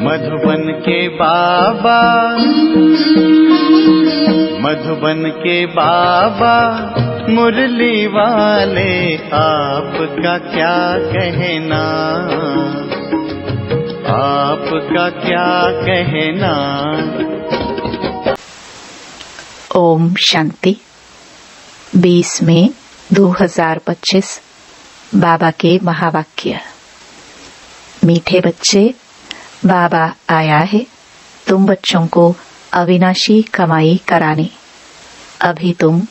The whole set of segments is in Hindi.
मधुबन के बाबा, मधुबन के बाबा मुरली वाले, आपका क्या कहना, आपका क्या कहना। ओम शांति। 20 मई 2025 बाबा के महावाक्य। मीठे बच्चे, बाबा आया है तुम बच्चों को अविनाशी कमाई कराने। अभी तुम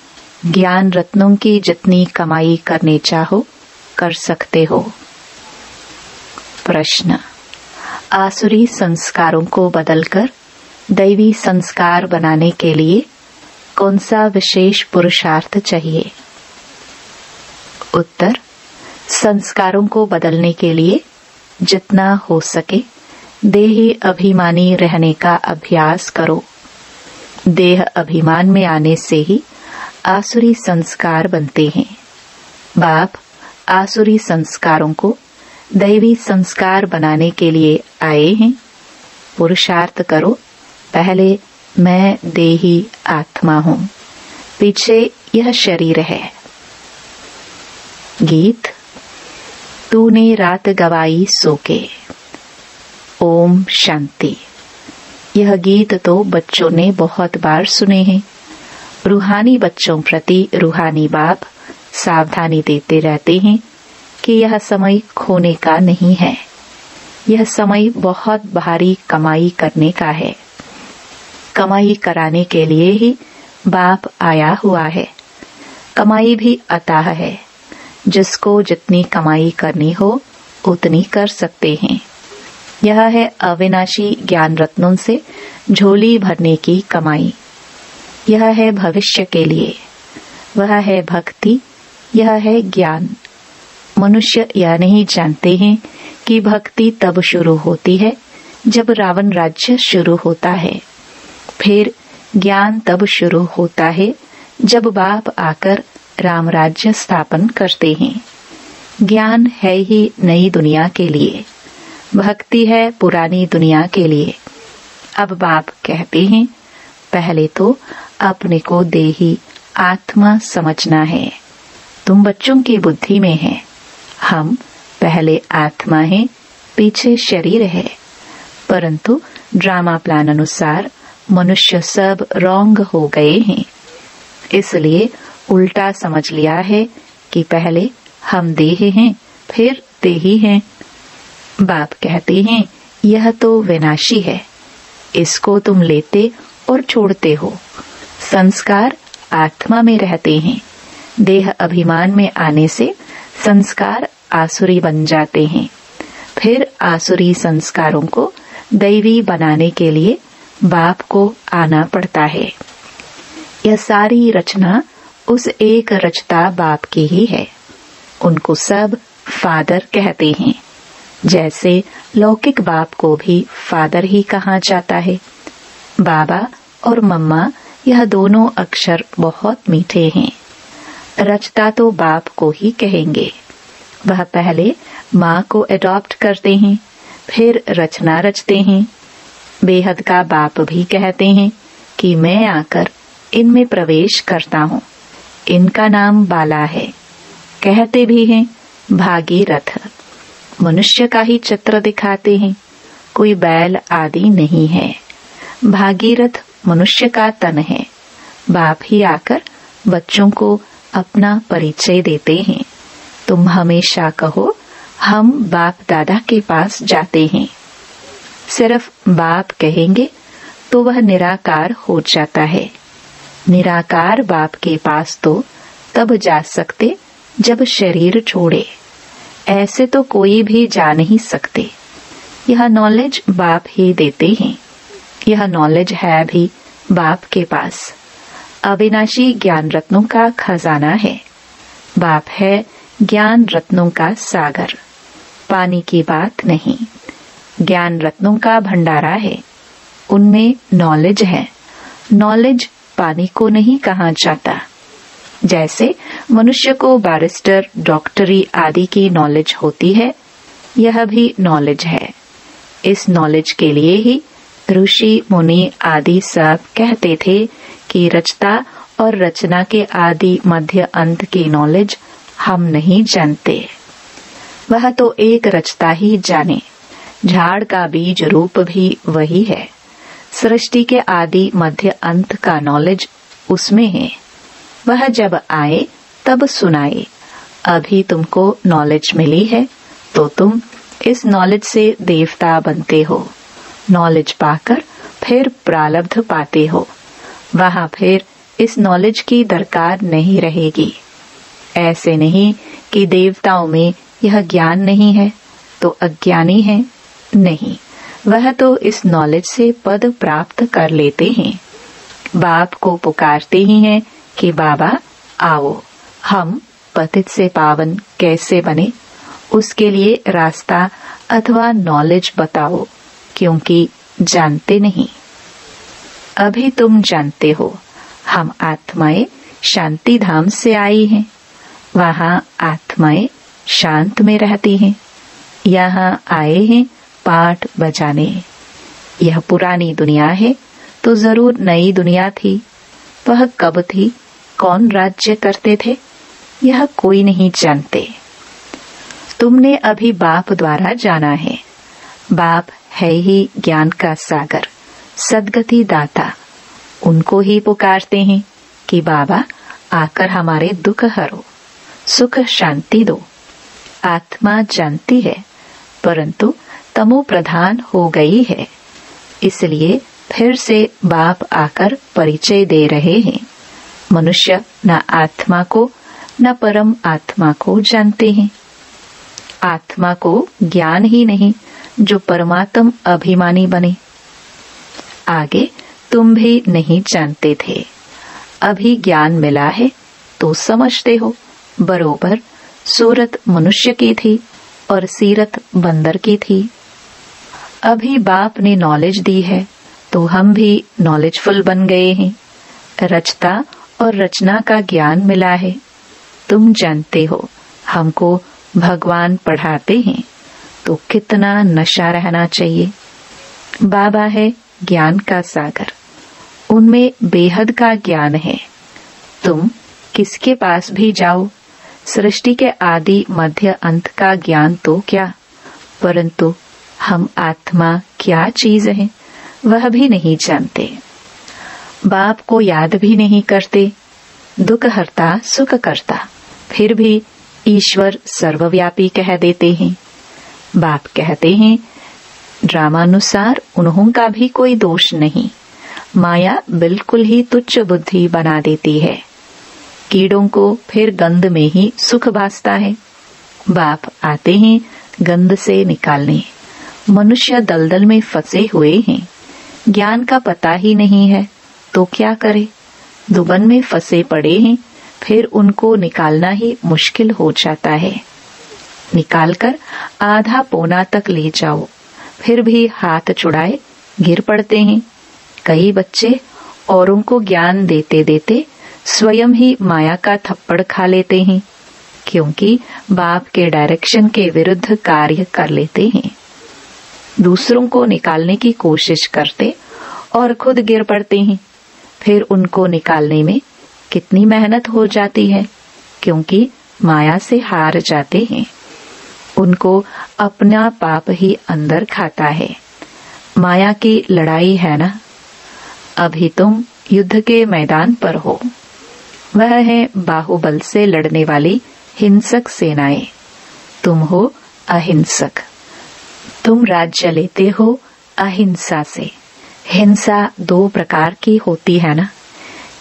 ज्ञान रत्नों की जितनी कमाई करने चाहो कर सकते हो। प्रश्न, आसुरी संस्कारों को बदलकर दैवी संस्कार बनाने के लिए कौन सा विशेष पुरुषार्थ चाहिए? उत्तर, संस्कारों को बदलने के लिए जितना हो सके देही अभिमानी रहने का अभ्यास करो। देह अभिमान में आने से ही आसुरी संस्कार बनते हैं। बाप आसुरी संस्कारों को दैवी संस्कार बनाने के लिए आए हैं। पुरुषार्थ करो, पहले मैं देही आत्मा हूँ, पीछे यह शरीर है। गीत। तूने रात गवाई सो के। ओम शांति। यह गीत तो बच्चों ने बहुत बार सुने हैं। रूहानी बच्चों प्रति रूहानी बाप सावधानी देते रहते हैं कि यह समय खोने का नहीं है। यह समय बहुत भारी कमाई करने का है। कमाई कराने के लिए ही बाप आया हुआ है। कमाई भी अताह है। जिसको जितनी कमाई करनी हो उतनी कर सकते हैं। यह है अविनाशी ज्ञान रत्नों से झोली भरने की कमाई। यह है भविष्य के लिए। वह है भक्ति, यह है ज्ञान। मनुष्य यह नहीं जानते हैं कि भक्ति तब शुरू होती है जब रावण राज्य शुरू होता है। फिर ज्ञान तब शुरू होता है जब बाप आकर राम राज्य स्थापन करते हैं। ज्ञान है ही नई दुनिया के लिए, भक्ति है पुरानी दुनिया के लिए। अब बाप कहते हैं पहले तो अपने को देही आत्मा समझना है। तुम बच्चों की बुद्धि में है। हम पहले आत्मा हैं, पीछे शरीर है। परंतु ड्रामा प्लान अनुसार मनुष्य सब रॉन्ग हो गए हैं। इसलिए उल्टा समझ लिया है कि पहले हम देह हैं, फिर देही हैं। बाप कहते हैं यह तो विनाशी है, इसको तुम लेते और छोड़ते हो। संस्कार आत्मा में रहते हैं। देह अभिमान में आने से संस्कार आसुरी बन जाते हैं। फिर आसुरी संस्कारों को दैवी बनाने के लिए बाप को आना पड़ता है। यह सारी रचना उस एक रचता बाप की ही है। उनको सब फादर कहते हैं। जैसे लौकिक बाप को भी फादर ही कहा जाता है। बाबा और मम्मा यह दोनों अक्षर बहुत मीठे हैं। रचता तो बाप को ही कहेंगे। वह पहले माँ को अडॉप्ट करते हैं, फिर रचना रचते हैं। बेहद का बाप भी कहते हैं कि मैं आकर इनमें प्रवेश करता हूँ। इनका नाम बाला है। कहते भी हैं भागीरथ। मनुष्य का ही चित्र दिखाते हैं, कोई बैल आदि नहीं है। भागीरथ मनुष्य का तन है। बाप ही आकर बच्चों को अपना परिचय देते हैं। तुम हमेशा कहो हम बाप दादा के पास जाते हैं। सिर्फ बाप कहेंगे तो वह निराकार हो जाता है। निराकार बाप के पास तो तब जा सकते जब शरीर छोड़े। ऐसे तो कोई भी जा नहीं सकते। यह नॉलेज बाप ही देते हैं। यह नॉलेज है भी बाप के पास। अविनाशी ज्ञान रत्नों का खजाना है। बाप है ज्ञान रत्नों का सागर। पानी की बात नहीं, ज्ञान रत्नों का भंडारा है। उनमें नॉलेज है। नॉलेज पानी को नहीं कहा जाता। जैसे मनुष्य को बैरिस्टर, डॉक्टरी आदि की नॉलेज होती है, यह भी नॉलेज है। इस नॉलेज के लिए ही ऋषि मुनि आदि सब कहते थे कि रचता और रचना के आदि मध्य अंत की नॉलेज हम नहीं जानते। वह तो एक रचता ही जाने। झाड़ का बीज रूप भी वही है। सृष्टि के आदि मध्य अंत का नॉलेज उसमें है। वह जब आए तब सुनाए। अभी तुमको नॉलेज मिली है तो तुम इस नॉलेज से देवता बनते हो। नॉलेज पाकर फिर प्रारब्ध पाते हो। वहां फिर इस नॉलेज की दरकार नहीं रहेगी। ऐसे नहीं कि देवताओं में यह ज्ञान नहीं है तो अज्ञानी है, नहीं, वह तो इस नॉलेज से पद प्राप्त कर लेते हैं। बाप को पुकारते ही हैं कि बाबा आओ, हम पतित से पावन कैसे बने, उसके लिए रास्ता अथवा नॉलेज बताओ, क्योंकि जानते नहीं। अभी तुम जानते हो, हम आत्माएं शांति धाम से आई हैं। वहां आत्माएं शांत में रहती हैं। यहाँ आए हैं पाठ बजाने। यह पुरानी दुनिया है तो जरूर नई दुनिया थी। वह कब थी, कौन राज्य करते थे, यह कोई नहीं जानते। तुमने अभी बाप द्वारा जाना है। बाप है ही ज्ञान का सागर, सद्गति दाता। उनको ही पुकारते हैं कि बाबा आकर हमारे दुख हरो, सुख शांति दो। आत्मा जानती है परंतु तमो प्रधान हो गई है, इसलिए फिर से बाप आकर परिचय दे रहे हैं। मनुष्य न आत्मा को न परम आत्मा को जानते हैं। आत्मा को ज्ञान ही नहीं जो परमात्म अभिमानी बने। आगे तुम भी नहीं जानते थे, अभी ज्ञान मिला है तो समझते हो। बरोबर सूरत मनुष्य की थी और सीरत बंदर की थी। अभी बाप ने नॉलेज दी है तो हम भी नॉलेजफुल बन गए हैं। रचता और रचना का ज्ञान मिला है। तुम जानते हो हमको भगवान पढ़ाते हैं तो कितना नशा रहना चाहिए। बाबा है ज्ञान का सागर, उनमें बेहद का ज्ञान है। तुम किसके पास भी जाओ, सृष्टि के आदि मध्य अंत का ज्ञान तो क्या, परंतु हम आत्मा क्या चीज है वह भी नहीं जानते। बाप को याद भी नहीं करते। दुख हरता सुख करता, फिर भी ईश्वर सर्वव्यापी कह देते हैं। बाप कहते हैं ड्रामानुसार उन्हों का भी कोई दोष नहीं। माया बिल्कुल ही तुच्छ बुद्धि बना देती है। कीड़ों को फिर गंध में ही सुख भासता है। बाप आते हैं गंध से निकालने। मनुष्य दलदल में फंसे हुए हैं। ज्ञान का पता ही नहीं है तो क्या करे। दुबन में फंसे पड़े हैं, फिर उनको निकालना ही मुश्किल हो जाता है। निकालकर आधा पौना तक ले जाओ, फिर भी हाथ छुड़ाए गिर पड़ते हैं। कई बच्चे औरों को ज्ञान देते देते स्वयं ही माया का थप्पड़ खा लेते हैं, क्योंकि बाप के डायरेक्शन के विरुद्ध कार्य कर लेते हैं। दूसरों को निकालने की कोशिश करते और खुद गिर पड़ते हैं। फिर उनको निकालने में कितनी मेहनत हो जाती है, क्योंकि माया से हार जाते हैं। उनको अपना पाप ही अंदर खाता है। माया की लड़ाई है ना। अभी तुम युद्ध के मैदान पर हो। वह है बाहुबल से लड़ने वाली हिंसक सेनाएं। तुम हो अहिंसक। तुम राज्य लेते हो अहिंसा से। हिंसा दो प्रकार की होती है ना।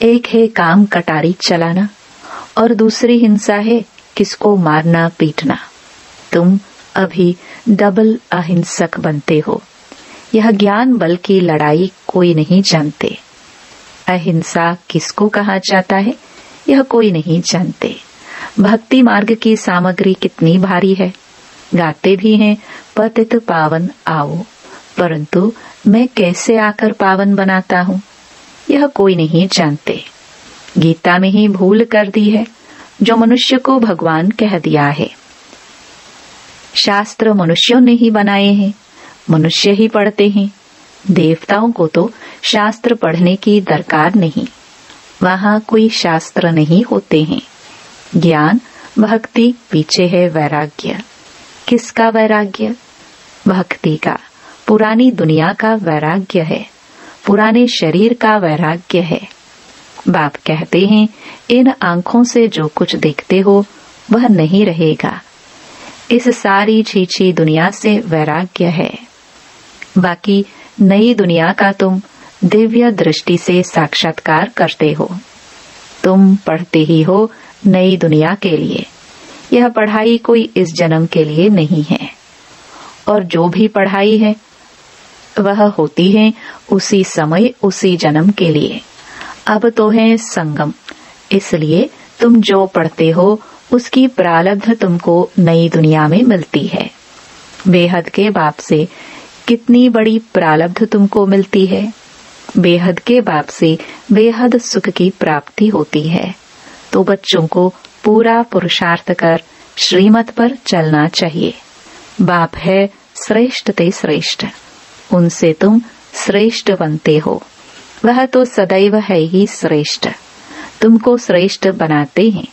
एक है काम कटारी चलाना और दूसरी हिंसा है किसको मारना पीटना। तुम अभी डबल अहिंसक बनते हो। यह ज्ञान बल की लड़ाई कोई नहीं जानते। अहिंसा किसको कहा जाता है यह कोई नहीं जानते। भक्ति मार्ग की सामग्री कितनी भारी है। गाते भी हैं पतित पावन आओ, परंतु मैं कैसे आकर पावन बनाता हूँ यह कोई नहीं जानते। गीता में ही भूल कर दी है जो मनुष्य को भगवान कह दिया है। शास्त्र मनुष्यों ने ही बनाए हैं, मनुष्य ही पढ़ते हैं। देवताओं को तो शास्त्र पढ़ने की दरकार नहीं, वहाँ कोई शास्त्र नहीं होते हैं। ज्ञान भक्ति पीछे है वैराग्य। किसका वैराग्य? भक्ति का। पुरानी दुनिया का वैराग्य है, पुराने शरीर का वैराग्य है। बाप कहते हैं इन आंखों से जो कुछ देखते हो वह नहीं रहेगा। इस सारी छीछी दुनिया से वैराग्य है। बाकी नई दुनिया का तुम दिव्य दृष्टि से साक्षात्कार करते हो। तुम पढ़ते ही हो नई दुनिया के लिए। यह पढ़ाई कोई इस जन्म के लिए नहीं है, और जो भी पढ़ाई है वह होती है उसी समय उसी जन्म के लिए। अब तो है संगम, इसलिए तुम जो पढ़ते हो उसकी प्रारब्ध तुमको नई दुनिया में मिलती है। बेहद के बाप से कितनी बड़ी प्रारब्ध तुमको मिलती है। बेहद के बाप से बेहद सुख की प्राप्ति होती है। तो बच्चों को पूरा पुरुषार्थ कर श्रीमत पर चलना चाहिए। बाप है श्रेष्ठ ते श्रेष्ठ, उनसे तुम श्रेष्ठ बनते हो। वह तो सदैव है ही श्रेष्ठ, तुमको श्रेष्ठ बनाते हैं।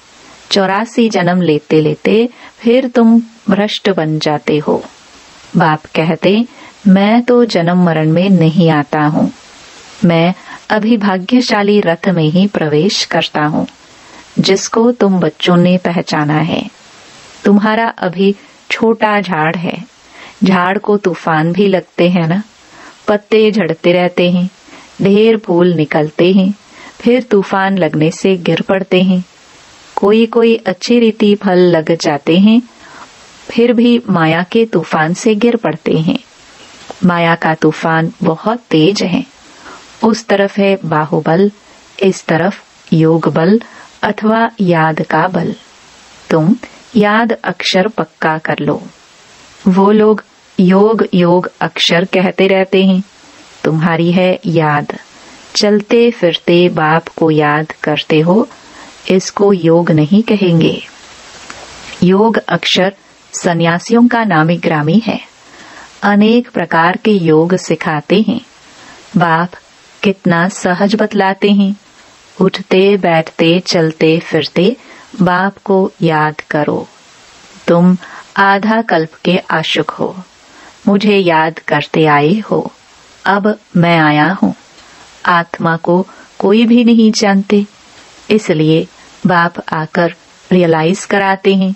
84 जन्म लेते लेते फिर तुम भ्रष्ट बन जाते हो। बाप कहते मैं तो जन्म मरण में नहीं आता हूँ, मैं अभी भाग्यशाली रथ में ही प्रवेश करता हूँ, जिसको तुम बच्चों ने पहचाना है। तुम्हारा अभी छोटा झाड़ है, झाड़ को तूफान भी लगते हैं ना, पत्ते झड़ते रहते हैं, ढेर फूल निकलते हैं, फिर तूफान लगने से गिर पड़ते हैं। कोई कोई अच्छी रीति फल लग जाते हैं, फिर भी माया के तूफान से गिर पड़ते हैं। माया का तूफान बहुत तेज है। उस तरफ है बाहुबल, इस तरफ योग बल अथवा याद का बल। तुम याद अक्षर पक्का कर लो। वो लोग योग योग अक्षर कहते रहते हैं, तुम्हारी है याद। चलते फिरते बाप को याद करते हो, इसको योग नहीं कहेंगे। योग अक्षर सन्यासियों का नामी ग्रामी है। अनेक प्रकार के योग सिखाते हैं। बाप कितना सहज बतलाते हैं। उठते बैठते चलते फिरते बाप को याद करो। तुम आधा कल्प के आशुक हो, मुझे याद करते आए हो। अब मैं आया हूँ। आत्मा को कोई भी नहीं जानते, इसलिए बाप आकर रियलाइज कराते हैं।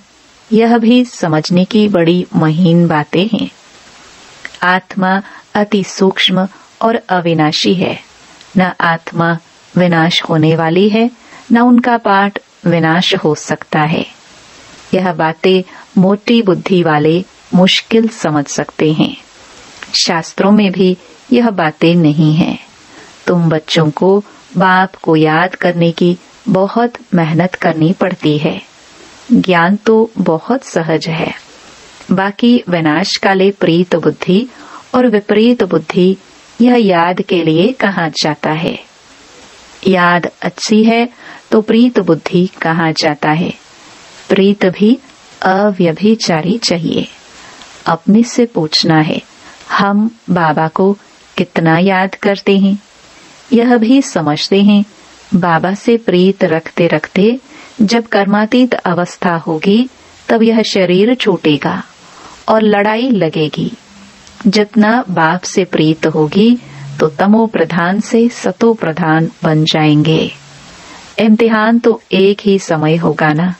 यह भी समझने की बड़ी महीन बातें हैं। आत्मा अति सूक्ष्म और अविनाशी है। न आत्मा विनाश होने वाली है, न उनका पाठ विनाश हो सकता है। यह बातें मोटी बुद्धि वाले मुश्किल समझ सकते हैं। शास्त्रों में भी यह बातें नहीं हैं। तुम बच्चों को बाप को याद करने की बहुत मेहनत करनी पड़ती है। ज्ञान तो बहुत सहज है। बाकी विनाश काले प्रीत बुद्धि और विपरीत बुद्धि यह याद के लिए कहा जाता है। याद अच्छी है तो प्रीत बुद्धि कहा जाता है। प्रीत भी अव्यभिचारी चाहिए। अपने से पूछना है, हम बाबा को कितना याद करते हैं? यह भी समझते हैं बाबा से प्रीत रखते रखते जब कर्मातीत अवस्था होगी तब यह शरीर छूटेगा और लड़ाई लगेगी। जितना बाप से प्रीत होगी तो तमो प्रधान से सतो प्रधान बन जाएंगे। इम्तिहान तो एक ही समय होगा ना।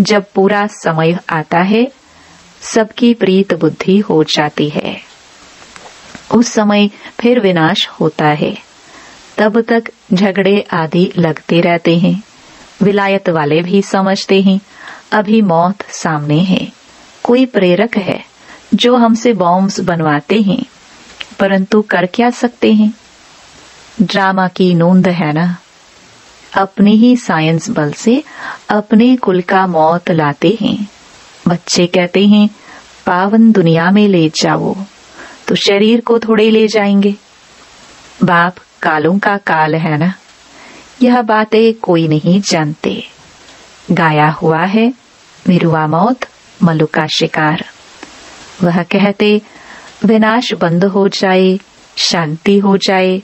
जब पूरा समय आता है सबकी प्रीत बुद्धि हो जाती है। उस समय फिर विनाश होता है। तब तक झगड़े आदि लगते रहते हैं। विलायत वाले भी समझते हैं अभी मौत सामने है। कोई प्रेरक है जो हमसे बॉम्ब्स बनवाते हैं, परंतु कर क्या सकते हैं? ड्रामा की नोंद है ना। अपनी ही साइंस बल से अपने कुल का मौत लाते हैं। बच्चे कहते हैं पावन दुनिया में ले जाओ, तो शरीर को थोड़े ले जाएंगे। बाप कालों का काल है ना। यह बातें कोई नहीं जानते। गाया हुआ है मिरुआ मौत मलुका शिकार। वह कहते विनाश बंद हो जाए, शांति हो जाए।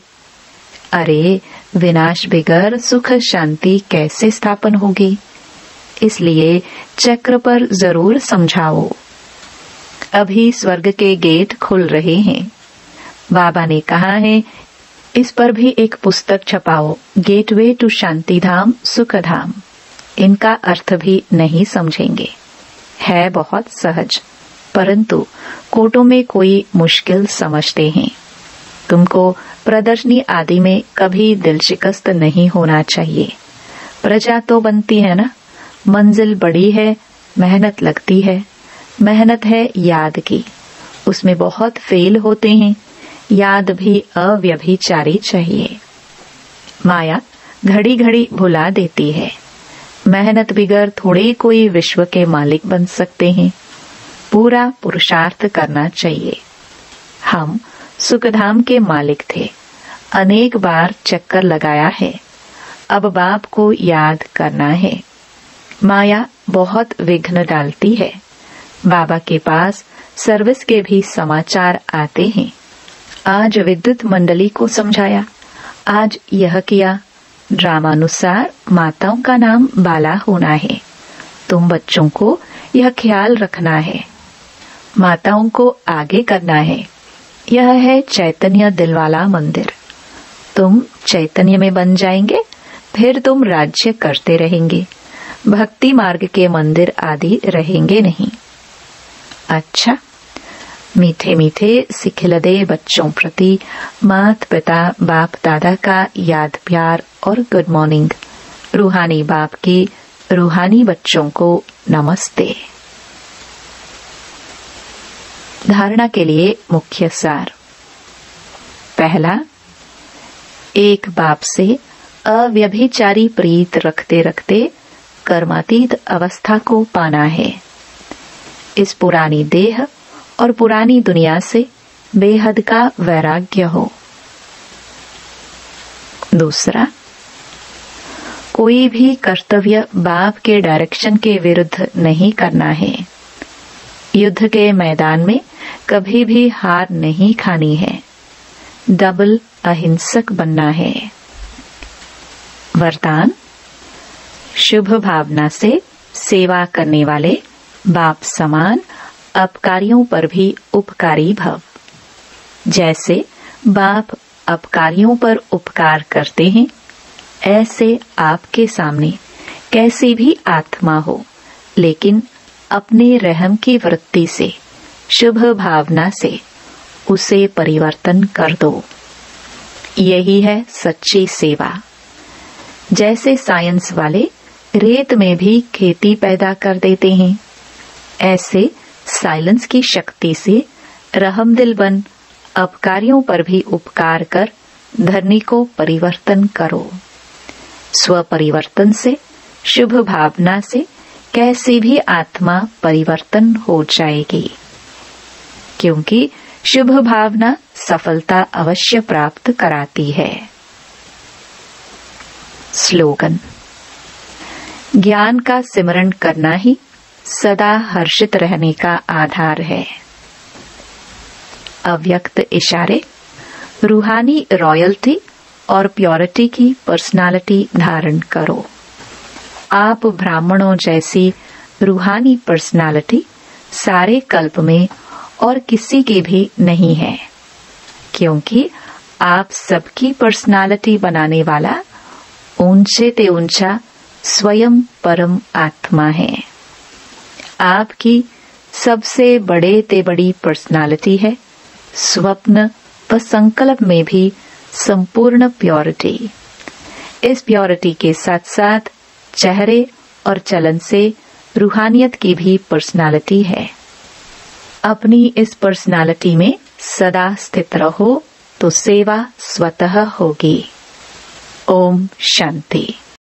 अरे विनाश बगैर सुख शांति कैसे स्थापन होगी? इसलिए चक्र पर जरूर समझाओ। अभी स्वर्ग के गेट खुल रहे हैं। बाबा ने कहा है इस पर भी एक पुस्तक छपाओ, गेटवे टू शांति धाम सुख धाम। इनका अर्थ भी नहीं समझेंगे, है बहुत सहज, परंतु कोटों में कोई मुश्किल समझते हैं। तुमको प्रदर्शनी आदि में कभी दिल शिकस्त नहीं होना चाहिए। प्रजा तो बनती है ना, मंजिल बड़ी है, मेहनत लगती है। मेहनत है याद की, उसमें बहुत फेल होते हैं। याद भी अव्यभिचारी चाहिए। माया घड़ी घड़ी भुला देती है। मेहनत बिगर थोड़े कोई विश्व के मालिक बन सकते हैं। पूरा पुरुषार्थ करना चाहिए। हम सुखधाम के मालिक थे, अनेक बार चक्कर लगाया है। अब बाप को याद करना है। माया बहुत विघ्न डालती है। बाबा के पास सर्विस के भी समाचार आते हैं। आज विद्युत मंडली को समझाया, आज यह किया। ड्रामानुसार माताओं का नाम बाला होना है। तुम बच्चों को यह ख्याल रखना है, माताओं को आगे करना है। यह है चैतन्य दिलवाला मंदिर। तुम चैतन्य में बन जाएंगे, फिर तुम राज्य करते रहेंगे। भक्ति मार्ग के मंदिर आदि रहेंगे नहीं। अच्छा, मीठे मीठे सिखिलदे बच्चों प्रति माता पिता बाप दादा का याद प्यार और गुड मॉर्निंग। रूहानी बाप की रूहानी बच्चों को नमस्ते। धारणा के लिए मुख्य सार। पहला, एक बाप से अव्यभिचारी प्रीत रखते रखते कर्मातीत अवस्था को पाना है। इस पुरानी देह और पुरानी दुनिया से बेहद का वैराग्य हो। दूसरा, कोई भी कर्तव्य बाप के डायरेक्शन के विरुद्ध नहीं करना है। युद्ध के मैदान में कभी भी हार नहीं खानी है। डबल अहिंसक बनना है। वरदान, शुभ भावना से सेवा करने वाले बाप समान अपकारियों पर भी उपकारी भव। जैसे बाप अपकारियों पर उपकार करते हैं, ऐसे आपके सामने कैसी भी आत्मा हो, लेकिन अपने रहम की वृत्ति से शुभ भावना से उसे परिवर्तन कर दो। यही है सच्ची सेवा। जैसे साइंस वाले रेत में भी खेती पैदा कर देते हैं, ऐसे साइलेंस की शक्ति से रहमदिल बन अपकारियों पर भी उपकार कर धरनी को परिवर्तन करो। स्व परिवर्तन से, शुभ भावना से कैसी भी आत्मा परिवर्तन हो जाएगी, क्योंकि शुभ भावना सफलता अवश्य प्राप्त कराती है। स्लोगन, ज्ञान का सिमरण करना ही सदा हर्षित रहने का आधार है। अव्यक्त इशारे, रूहानी रॉयल्टी और प्योरिटी की पर्सनालिटी धारण करो। आप ब्राह्मणों जैसी रूहानी पर्सनालिटी सारे कल्प में और किसी की भी नहीं है, क्योंकि आप सबकी पर्सनालिटी बनाने वाला ऊंचे ते ऊंचा स्वयं परम आत्मा है। आपकी सबसे बड़े ते बड़ी पर्सनालिटी है स्वप्न व संकल्प में भी संपूर्ण प्योरिटी। इस प्योरिटी के साथ साथ चेहरे और चलन से रूहानियत की भी पर्सनालिटी है। अपनी इस पर्सनालिटी में सदा स्थित रहो तो सेवा स्वतः होगी। ओम शांति।